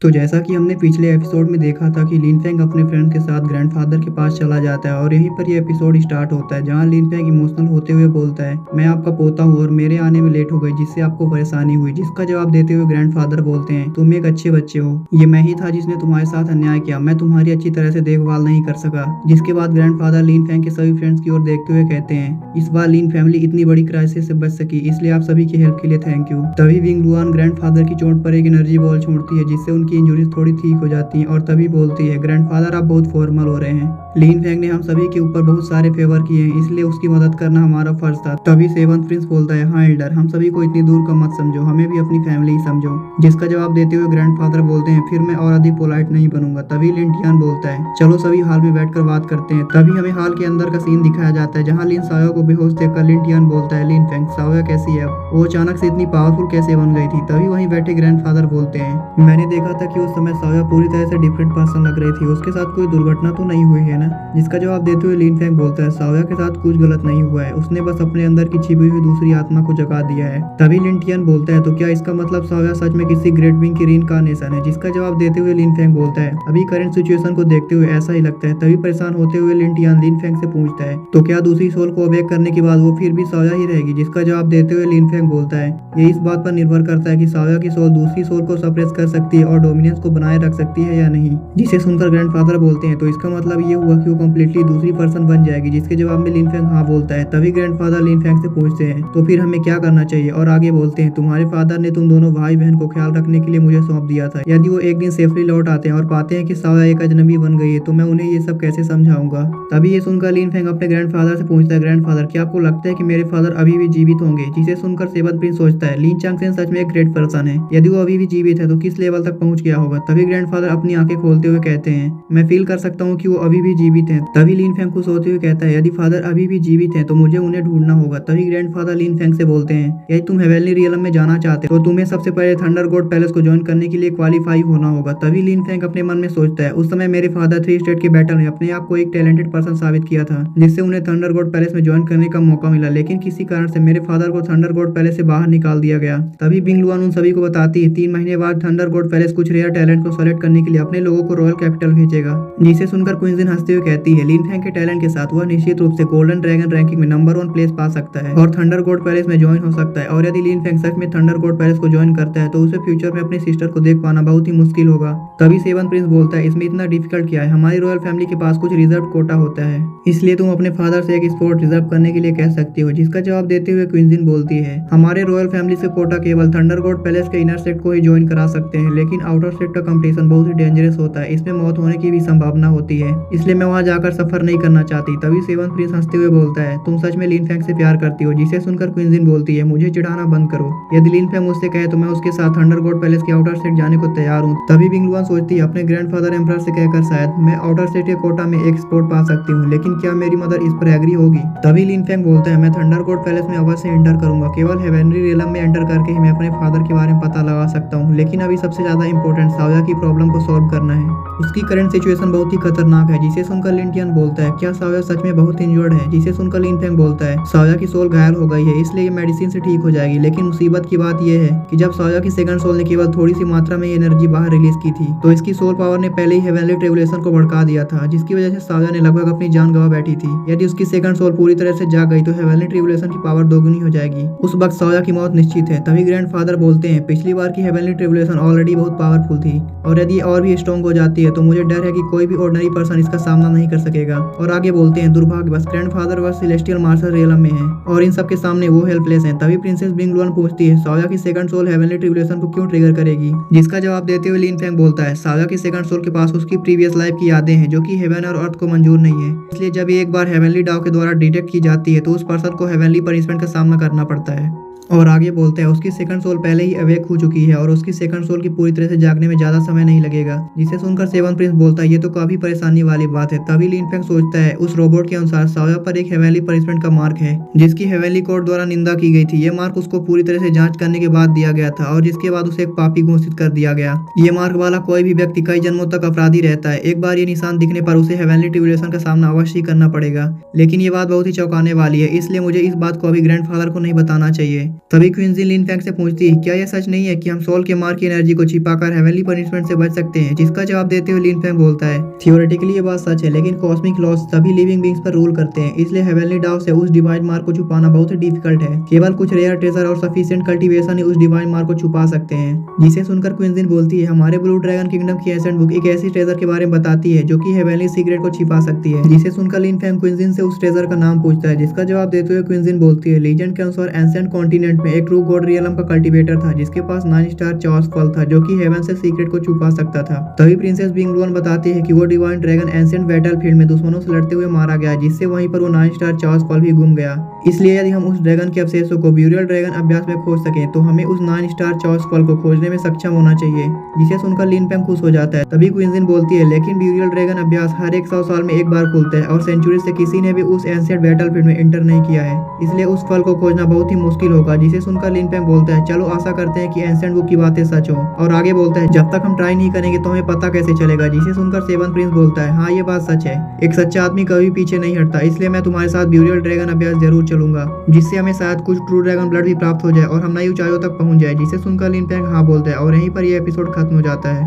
तो जैसा कि हमने पिछले एपिसोड में देखा था कि लिन फेंग अपने फ्रेंड के साथ ग्रैंडफादर के पास चला जाता है और यहीं पर ये एपिसोड स्टार्ट होता है जहां लिन फेंग इमोशनल होते हुए बोलता है, मैं आपका पोता हूँ और मेरे आने में लेट हो गई जिससे आपको परेशानी हुई। जिसका जवाब देते हुए ग्रैंडफादर बोलते हैं, तुम एक अच्छे बच्चे हो, ये मैं ही था जिसने तुम्हारे साथ अन्याय किया, मैं तुम्हारी अच्छी तरह से देखभाल नहीं कर सका। जिसके बाद ग्रैंडफादर लिन फेंग के सभी फ्रेंड्स की ओर देखते हुए कहते हैं, इस बार लिन फैमिली इतनी बड़ी क्राइसिस से बच सकी, इसलिए आप सभी की हेल्प के लिए थैंक यू। तभी विंग लुआन ग्रैंडफादर की चोट पर एक एनर्जी बॉल छोड़ती है जिससे उनकी इंजरीज थोड़ी ठीक हो जाती हैं और तभी बोलती है, ग्रैंडफादर आप बहुत फॉर्मल हो रहे हैं। लिन फेंग ने हम सभी के ऊपर बहुत सारे फेवर किए हैं, इसलिए उसकी मदद करना हमारा फर्ज था। तभी सेवंथ प्रिंस बोलता है, हाँ एल्डर, हम सभी को इतनी दूर का मत समझो, हमें भी अपनी फैमिली ही समझो। जिसका जवाब देते हुए ग्रैंडफादर बोलते हैं, फिर मैं और अधिक पोलाइट नहीं बनूंगा। तभी लिन टियान बोलता है, चलो सभी हॉल में बैठकर बात करते हैं। तभी हमें हॉल के अंदर का सीन दिखाया जाता है जहाँ लिन साया को बेहोश देखकर लिन टियान बोलता है, लिन फेंग साया कैसी है, वो अचानक से इतनी पावरफुल कैसे बन गई थी। तभी वहीं बैठे ग्रैंडफादर बोलते हैं, मैंने देखा था कि उस समय साया पूरी तरह से डिफरेंट पर्सन लग रही थी, उसके साथ कोई दुर्घटना तो नहीं हुई है ना। जिसका जवाब देते हुए लिन फेंग बोलता है, साया के साथ कुछ गलत नहीं हुआ है, उसने बस अपने अंदर की छिपी हुई दूसरी आत्मा को जगा दिया है। तभी लिन टियान बोलता है, तो क्या इसका मतलब साया सच में किसी ग्रेट बीइंग की रीइंकार्नेशन है। जिसका जवाब देते हुए लिन फेंग बोलता है, अभी करंट सिचुएशन को देखते हुए ऐसा ही लगता है। तभी परेशान होते हुए लिन टियान लिन फेंग से पूछता है, तो क्या दूसरी सोल को अवेक करने के बाद वो फिर भी साया ही रहेगी। जिसका जवाब देते हुए लिन फेंग बोलता है, ये इस बात पर निर्भर करता है कि साया की सोल दूसरी सोल को सप्रेस कर सकती है और डोमिनेंस को बनाए रख सकती है या नहीं। जिसे सुनकर ग्रैंडफादर बोलते हैं, तो इसका मतलब ये हुआ कि वो कम्प्लीटली दूसरी पर्सन बन जाएगी। जिसके जवाब में लिन फेंग हाँ बोलता है। तभी ग्रैंडफादर लिन फेंग से पूछते हैं, तो फिर हमें क्या करना चाहिए, और आगे बोलते हैं, तुम्हारे फादर ने तुम दोनों भाई बहन को ख्याल रखने के लिए मुझे सौंप दिया था। यदि वो एक दिन सेफली लौट आते हैं और पाते हैं कि साया एक अजनबी बन गई है, तो मैं उन्हें ये सब कैसे समझाऊंगा। तभी ये सुनकर लिन फेंग अपने ग्रैंडफादर से पूछता है, ग्रैंडफादर क्या आपको लगता है कि मेरे फादर अभी भी जीवित होंगे। जिसे सुनकर सेवंथ प्रिंस सोचता है, लिन चांगसेन सच में एक ग्रेट पर्सन है, यदि वो अभी भी जीवित है तो किस लेवल तक पहुंच गया होगा। तभी ग्रैंडफादर अपनी आंखें खोलते हुए कहते हैं, मैं फील कर सकता हूँ कि वो अभी भी जीवित हैं। तभी लिन फेंग खुश होते हुए कहता है, यदि फादर अभी भी जीवित हैं तो मुझे उन्हें ढूंढना होगा। तभी ग्रैंडफादर लिन फेंग से बोलते हैं, यदि तुम हेवनली रियलम में जाना चाहते हो तो तुम्हें सबसे पहले थंडर गॉड पैलेस को ज्वाइन करने के लिए क्वालिफाई होना होगा। तभी लिन फेंग अपने मन में सोचता है, उस समय मेरे फादर 3 स्टेट के बैटल में अपने आप को एक टैलेंटेड पर्सन साबित किया था, जिससे उन्हें थंडर गॉड पैलेस में ज्वाइन करने का मौका मिला, लेकिन किसी कारण से मेरे फादर को थंडर गॉड पैलेस से बाहर निकाल दिया गया। तभी विंग लुआन उन सभी को बताती है, 3 महीने बाद थंडर गॉड पैलेस कुछ रेयर टैलेंट को सेलेक्ट करने के लिए अपने लोगों को रॉयल कैपिटल भेजेगा। जिसे सुनकर क्वींजीन हंसते हुए कहती है, लिन फेंग के टैलेंट के साथ वह निश्चित रूप से गोल्डन ड्रैगन रैंकिंग में नंबर 1 प्लेस पा सकता है और थंडर गॉड पैलेस में ज्वाइन हो सकता है। और यदि लिन फेंग सच में थंडर गॉड पैलेस को ज्वाइन करता है तो उसे फ्यूचर में अपनी सिस्टर को देख पाना बहुत ही मुश्किल होगा। तभी सेवंथ प्रिंस बोलता है, इसमें इतना डिफिकल्ट क्या है, हमारी रॉयल फैमिली के पास कुछ रिजर्व कोटा होता है, इसलिए तुम अपने फादर से एक स्पॉट रिजर्व करने के लिए कह सकती हो। जिसका जवाब देते हुए क्वींजीन बोलती है, हमारे रॉयल फैमिली से कोटा केवल थंडर गॉड पैलेस के इनर सेट को ही ज्वाइन करा सकते हैं, लेकिन आउटर सेट का कंपटीशन बहुत ही डेंजरस होता है, इसमें मौत होने की भी संभावना होती है, इसलिए मैं वहां जाकर सफर नहीं करना चाहती। तभी सेवंथ प्रिंस हंसते हुए बोलता है, तुम सच में लिन फेंग से प्यार करती हो। जिसे सुनकर क्वींजीन बोलती है, मुझे चिढ़ाना बंद करो, यदि लिन फेंग मुझसे कहे तो मैं उसके साथ थंडर गॉड पैलेस के आउटर सेट जाने को तैयार हूँ। तभी विंग लुआन सोचती है, अपने ग्रैंडफादर एम्परर से कहकर शायद मैं आउटर सेट के कोटा में एक स्पॉट पा सकती हूँ, लेकिन क्या मेरी मदर इस पर एग्री होगी। तभी लिन फेंग बोलता है, मैं थंडर गॉड पैलेस में अवश्य एंटर करूंगा, केवल हेवनली रियलम में एंटर करके ही मैं अपने फादर के बारे में पता लगा सकता हूँ, लेकिन अभी सबसे ज्यादा इंपॉर्टेंट साया की प्रॉब्लम को सॉल्व करना है, उसकी करंट सिचुएशन बहुत ही खतरनाक है। जिसे सुनकर लिन टियान बोलता है, क्या साया सच में बहुत इंजर्ड है। जिसे सुनकर लिन फेंग बोलता है, साया की सोल घायल हो गई है, इसलिए ये मेडिसिन से ठीक हो जाएगी, लेकिन मुसीबत की बात यह है कि जब साया की सेकंड सोल ने केवल थोड़ी सी मात्रा में एनर्जी बाहर रिलीज की थी तो इसकी सोल पावर ने पहले ही हेवनली ट्रिब्यूलेशन को भड़का दिया था, जिसकी वजह से साया ने लगभग अपनी जान गंवा बैठी थी। यदि उसकी सेकंड सोल पूरी तरह से जाग गई तो हेवनली ट्रिब्यूलेशन की पावर दोगुनी हो जाएगी, उस वक्त साया की मौत निश्चित है। तभी ग्रैंडफादर बोलते हैं, पिछली बार की हेवनली ट्रिब्यूलेशन ऑलरेडी बहुत पावरफुल थी और यदि और भी स्ट्रॉन्ग हो जाती है तो मुझे डर है कि कोई भी ऑर्डिनरी पर्सन इसका सामना नहीं कर सकेगा। और आगे बोलते हैं, दुर्भाग्यवश ग्रैंडफादर वह सेलेस्टियल मार्शल रियलम में है और इन सब के सामने वो हेल्पलेस हैं। तभी प्रिंसेस विंग लुआन पूछती है, साया की सेकंड सोल हेवनली ट्रिब्यूलेशन को क्यों ट्रिगर करेगी। जिसका जवाब देते हुए लिन फेंग बोलता है, साया की सेकंड सोल के पास उसकी प्रीवियस लाइफ की यादें हैं जो कि हेवन और अर्थ को मंजूर नहीं है, इसलिए जब ये एक बार हेवनली डाव के द्वारा डिटेक्ट की जाती है तो उस पर्सन को हेवनली पनिशमेंट का सामना करना पड़ता है। और आगे बोलते हैं, उसकी सेकंड सोल पहले ही अवेक हो चुकी है और उसकी सेकंड सोल की पूरी तरह से जागने में ज्यादा समय नहीं लगेगा। जिसे सुनकर सेवंथ प्रिंस बोलता है, ये तो काफी परेशानी वाली बात है। तभी लिन फेंग सोचता है, उस रोबोट के अनुसार साया पर एक हेवनली पनिशमेंट का मार्क है जिसकी हेवनली कोर्ट द्वारा निंदा की गई थी। ये मार्क उसको पूरी तरह से जांच करने के बाद दिया गया था और जिसके बाद उसे एक पापी घोषित कर दिया गया। ये मार्क वाला कोई भी व्यक्ति कई जन्मों तक अपराधी रहता है, एक बार ये निशान दिखने पर उसे हेवनली ट्रिब्यूलेशन का सामना अवश्य ही करना पड़ेगा। लेकिन ये बात बहुत ही चौंकाने वाली है, इसलिए मुझे इस बात को अभी ग्रैंडफादर को नहीं बताना चाहिए। तभी क्विंजीन लिनफेंग से पूछती है क्या यह सच नहीं है कि हम सोल के मार की एनर्जी को छिपाकर हेवनली पनिशमेंट से बच सकते हैं, जिसका जवाब देते हुए लिनफेंग बोलता है थियोरेटिकली ये बात सच है, लेकिन कॉस्मिक लॉस सभी लिविंग बींग्स पर रूल करते हैं, इसलिए हेवनली डाव से उस डिवाइन मार्क को छुपाना बहुत ही डिफिकल्ट है। केवल कुछ रेयर ट्रेजर और सफिशिएंट कल्टीवेशन ही उस डिवाइन मार्क को छुपा सकते हैं। जिसे सुनकर क्विंजीन बोलती है हमारे ब्लू ड्रैगन किंगडम की एसेंट बुक एक ऐसी ट्रेजर के बारे में बताती है जो कि हेवनली सीक्रेट को छिपा सकती है। जिसे सुनकर लिनफेंग क्विंजीन से उस ट्रेजर का नाम पूछता है, जिसका जवाब देते हुए क्विंजीन बोलती है लीजेंड के अनुसार एंशिएंट कॉन्टिनेंट में एक ट्रू गॉड रियलम का कल्टीवेटर था जिसके पास 9 स्टार चार्ज फल था जो कि हेवन से सीक्रेट को छुपा सकता था। तभी प्रिंसेस बिंगलुआन बताती है कि वो डिवाइन ड्रैगन एंशिएंट बैटलफील्ड में दुश्मनों से लड़ते हुए मारा गया, जिससे वहीं पर वो 9 स्टार चार्ज फल भी गुम गया। इसलिए यदि हम उस ड्रैगन के अवशेषों को ब्यूरियल ड्रैगन अभ्यास में खोज सकें तो हमें उस 9 स्टार चार्ज फल को खोजने में सक्षम होना चाहिए। जिसे सुनकर लिनफेंग खुश हो जाता है। तभी क्विंजीन बोलती है लेकिन ब्यूरियल ड्रैगन अभ्यास हर 100 साल में एक बार खुलता है और सेंचुरी से किसी ने भी उस एंशिएंट बैटलफील्ड में एंटर नहीं किया है, इसलिए उस फल को खोजना बहुत ही मुश्किल होगा। जिसे सुनकर लिनफेंग बोलता है चलो आशा करते हैं कि एंशिएंट बुक की बातें सच हो, और आगे बोलता है जब तक हम ट्राई नहीं करेंगे तो हमें पता कैसे चलेगा। जिसे सुनकर सेवन प्रिंस बोलता है हाँ ये बात सच है, एक सच्चा आदमी कभी पीछे नहीं हटता, इसलिए मैं तुम्हारे साथ ब्यूरियल ड्रैगन अभ्यास जरूर चलूंगा, जिससे हमें शायद कुछ ट्रू ड्रैगन ब्लड भी प्राप्त हो जाए और हम नई ऊंचाइयों तक पहुंच जाए। जिसे सुनकर लिनफेंग हाँ बोलता है और यहीं पर यह एपिसोड खत्म हो जाता है।